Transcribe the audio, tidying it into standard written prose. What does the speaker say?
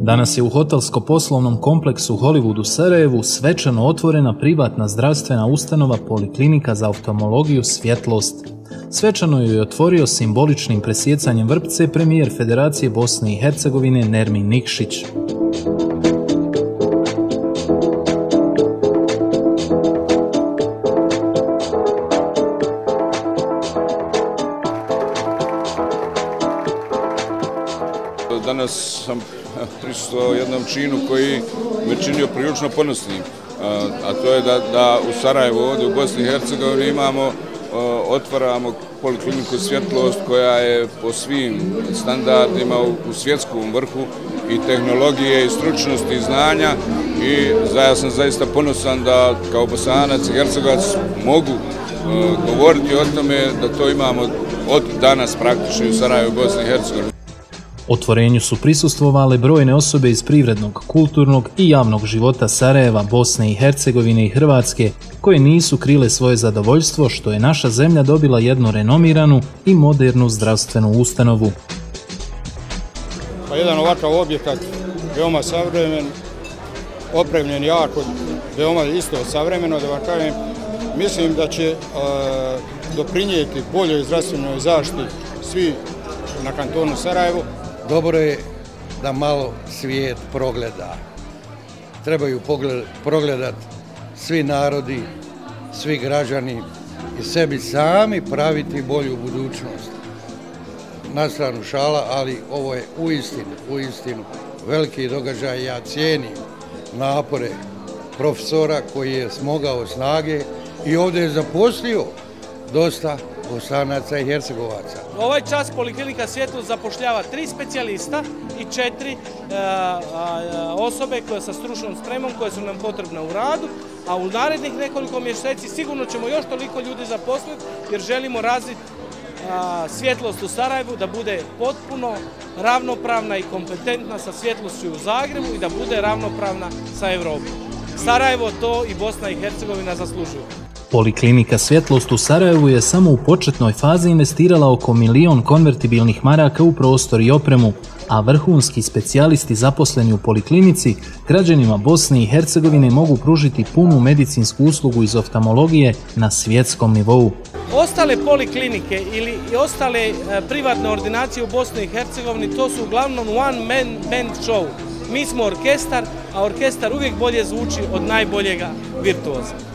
Danas je u hotelsko-poslovnom kompleksu Hollywood u Sarajevu svečano otvorena privatna zdravstvena ustanova Poliklinika za oftalmologiju Svjetlost. Svečano ju je otvorio simboličnim presjecanjem vrpce premijer Federacije Bosne i Hercegovine Nermin Nikšić. Danas sam prisustvovao jednom činu koji me činio prilično ponosnim, a to je da u Sarajevu, ovdje u Bosni i Hercegovini otvaramo Polikliniku Svjetlost koja je po svim standardima u svjetskom vrhu i tehnologije i stručnosti i znanja i ja sam zaista ponosan da kao Bosanac i Hercegovac mogu govoriti o tome da to imamo od danas praktično u Sarajevu, Bosni i Hercegovini. Otvorenju su prisustvovale brojne osobe iz privrednog, kulturnog i javnog života Sarajeva, Bosne i Hercegovine i Hrvatske, koje nisu krile svoje zadovoljstvo što je naša zemlja dobila jednu renomiranu i modernu zdravstvenu ustanovu. Jedan ovakav objekat, veoma savremen, opremljen jako, veoma isto savremeno, da vam kažem, mislim da će doprinijeti boljoj zdravstvenoj zaštiti svi na kantonu Sarajevo. Dobro je da malo svijet progleda. Trebaju progledati svi narodi, svi građani i sebi sami praviti bolju budućnost. Na stranu šala, ali ovo je uistinu veliki događaj. Ja cijenim napore profesora koji je smogao snage i ovdje je zaposlio dosta Bosanaca i Hercegovaca. Ovaj čas Poliklinika Svjetlost zapošljava 3 specijalista i 4 osobe koje sa stručnom spremom koje su nam potrebne u radu, a u narednih nekoliko mjeseci sigurno ćemo još toliko ljudi zaposliti jer želimo razviti Svjetlost u Sarajevu da bude potpuno ravnopravna i kompetentna sa Svjetlošću u Zagrebu i da bude ravnopravna sa Europom. Sarajevo to i Bosna i Hercegovina zaslužuju. Poliklinika Svjetlost u Sarajevu je samo u početnoj fazi investirala oko 1 milion konvertibilnih maraka u prostor i opremu, a vrhunski specijalisti zaposleni u Poliklinici građanima Bosne i Hercegovine mogu pružiti punu medicinsku uslugu iz oftalmologije na svjetskom nivou. Ostale poliklinike ili ostale privatne ordinacije u Bosni i Hercegovini to su uglavnom one man band show. Mi smo orkestar, a orkestar uvijek bolje zvuči od najboljega virtuoza.